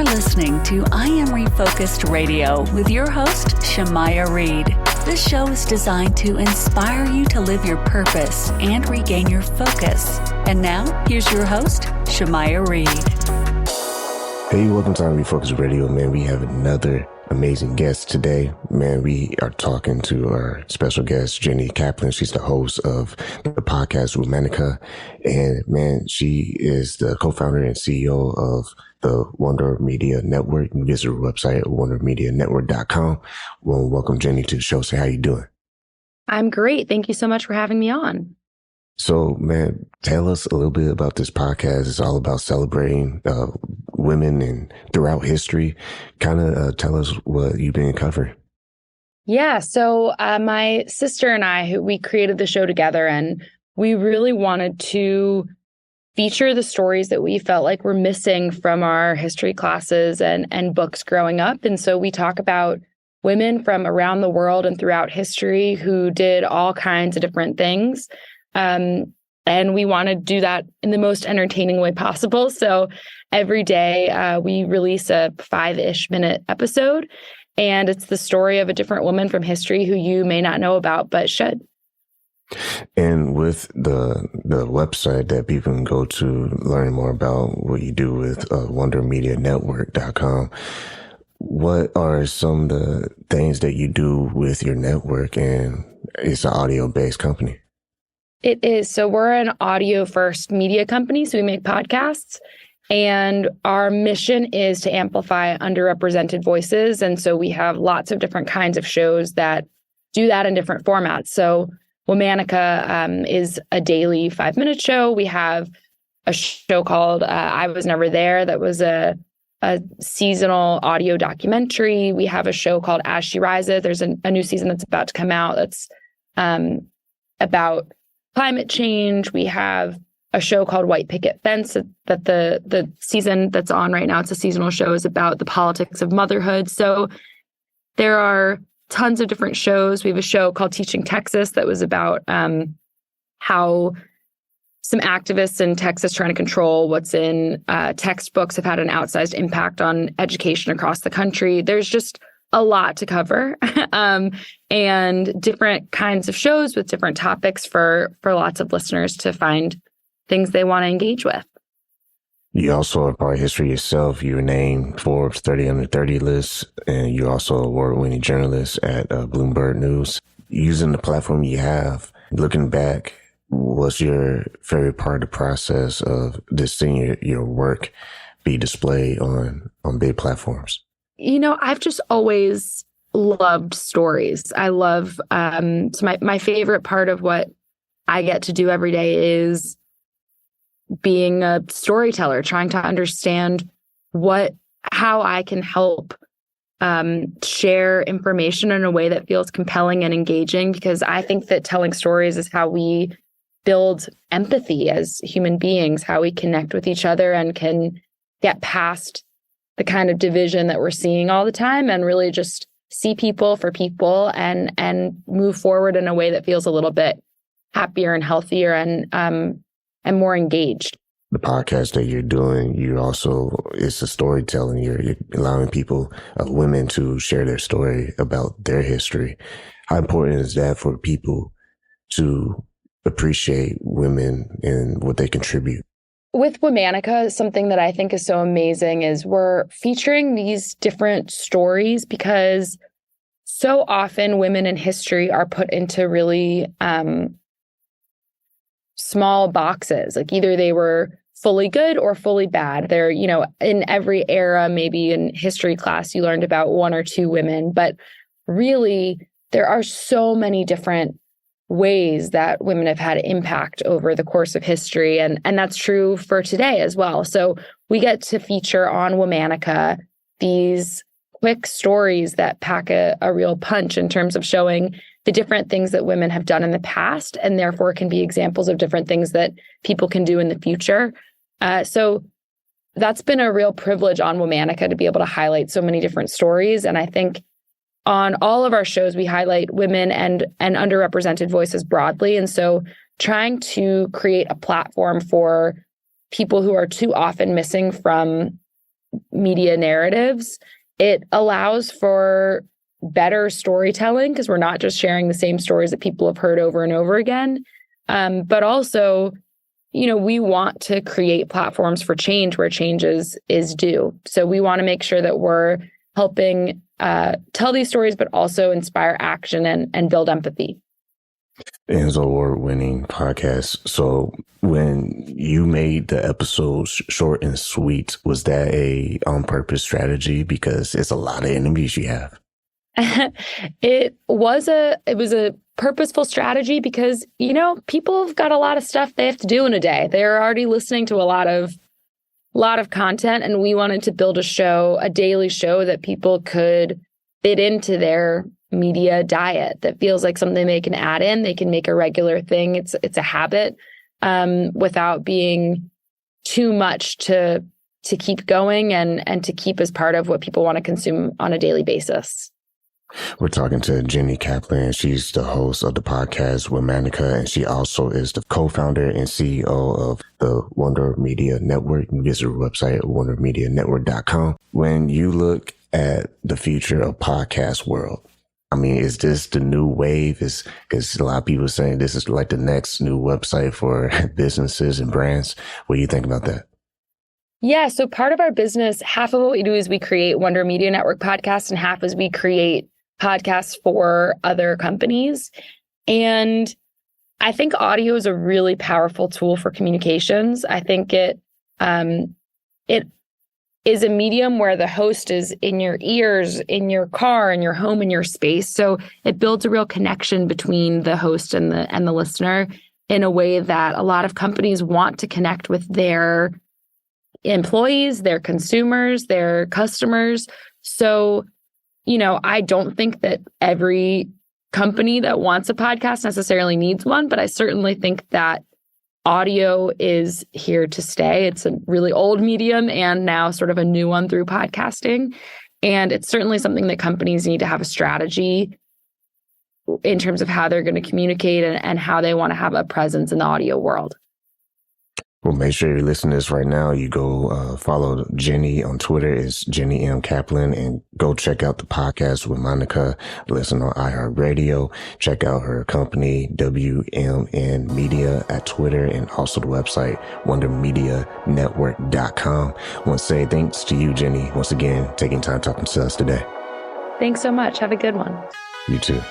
are listening to I Am Refocused Radio with your host, Shamaya Reed. This show is designed to inspire you to live your purpose and regain your focus. And now, here's your host, Shamaya Reed. Hey, welcome to I Am Refocused Radio, man. We have another amazing guest today. Man, we are talking to our special guest, Jenny Kaplan. She's the host of the podcast Womanica. And man, she is the co-founder and CEO of the Wonder Media Network. You can visit her website at wondermedianetwork.com. Well, welcome Jenny to the show. Say, how you doing? I'm great. Thank you so much for having me on. So, man, tell us a little bit about this podcast. It's all about celebrating women and throughout history. Kind of tell us what you've been covering. Yeah. So my sister and I, we created the show together, and we really wanted to feature the stories that we felt like were missing from our history classes and books growing up. And so we talk about women from around the world and throughout history who did all kinds of different things. And we want to do that in the most entertaining way possible. So every day we release a 5-ish minute episode, and it's the story of a different woman from history who you may not know about, but should. And with the website that people can go to learn more about what you do with wondermedianetwork.com, what are some of the things that you do with your network? And it's an audio-based company. It is. So we're an audio first media company. So we make podcasts, and our mission is to amplify underrepresented voices. And so we have lots of different kinds of shows that do that in different formats. So Womanica is a daily 5-minute show. We have a show called I Was Never There. That was a seasonal audio documentary. We have a show called As She Rises. There's a new season that's about to come out that's about climate change. We have a show called White Picket Fence that the season that's on right now, it's a seasonal show, is about the politics of motherhood. So there are tons of different shows. We have a show called Teaching Texas that was about how some activists in Texas trying to control what's in textbooks have had an outsized impact on education across the country. There's just a lot to cover, and different kinds of shows with different topics for lots of listeners to find things they want to engage with. You also are part of history yourself. You were named Forbes 30 under 30 list, and you're also an award-winning journalist at Bloomberg News. Using the platform you have, looking back, what's your favorite part of the process of just seeing your work be displayed on big platforms? You know, I've just always loved stories. I love, so my favorite part of what I get to do every day is being a storyteller, trying to understand how I can help share information in a way that feels compelling and engaging, because I think that telling stories is how we build empathy as human beings, how we connect with each other and can get past the kind of division that we're seeing all the time and really just see people for people and move forward in a way that feels a little bit happier and healthier and more engaged. The podcast that you're doing, it's a storytelling. You're allowing people, women, to share their story about their history. How important is that for people to appreciate women and what they contribute? With Womanica, something that I think is so amazing is we're featuring these different stories because so often women in history are put into really small boxes. Like either they were fully good or fully bad. They're, in every era, maybe in history class, you learned about one or two women, but really there are so many different ways that women have had impact over the course of history. And that's true for today as well. So we get to feature on Womanica these quick stories that pack a real punch in terms of showing the different things that women have done in the past, and therefore can be examples of different things that people can do in the future. So that's been a real privilege on Womanica to be able to highlight so many different stories. And I think on all of our shows, we highlight women and underrepresented voices broadly. And so trying to create a platform for people who are too often missing from media narratives. It allows for better storytelling because we're not just sharing the same stories that people have heard over and over again. But also, we want to create platforms for change where change is due. So we want to make sure that we're helping tell these stories, but also inspire action and build empathy. It's an award-winning podcast. So when you made the episodes short and sweet, was that a on-purpose strategy? Because it's a lot of enemies you have. It was a purposeful strategy because, people have got a lot of stuff they have to do in a day. They're already listening to a lot of content, and we wanted to build a daily show that people could fit into their media diet that feels like something they can add in. They can make a regular thing. It's a habit without being too much to keep going and to keep as part of what people want to consume on a daily basis. We're talking to Jenny Kaplan. She's the host of the podcast Womanica, and she also is the co-founder and CEO of the Wonder Media Network. You can visit her website at wondermedianetwork.com. When you look at the future of podcast world, is this the new wave? Is a lot of people saying this is like the next new website for businesses and brands? What do you think about that? Yeah, so part of our business, half of what we do is we create Wonder Media Network podcasts, and half is we create podcasts for other companies. And I think audio is a really powerful tool for communications. I think it is a medium where the host is in your ears, in your car, in your home, in your space. So it builds a real connection between the host and the listener in a way that a lot of companies want to connect with their employees, their consumers, their customers. So, I don't think that every company that wants a podcast necessarily needs one, but I certainly think that audio is here to stay. It's a really old medium and now sort of a new one through podcasting. And it's certainly something that companies need to have a strategy in terms of how they're going to communicate and how they want to have a presence in the audio world. Well, make sure you listen to this right now. You go follow Jenny on Twitter. It's Jenny M. Kaplan, and go check out the podcast with Womanica. Listen on iHeartRadio. Check out her company, WMN Media, at Twitter, and also the website, wondermedianetwork.com. I want to say thanks to you, Jenny, once again, taking time talking to us today. Thanks so much. Have a good one. You too.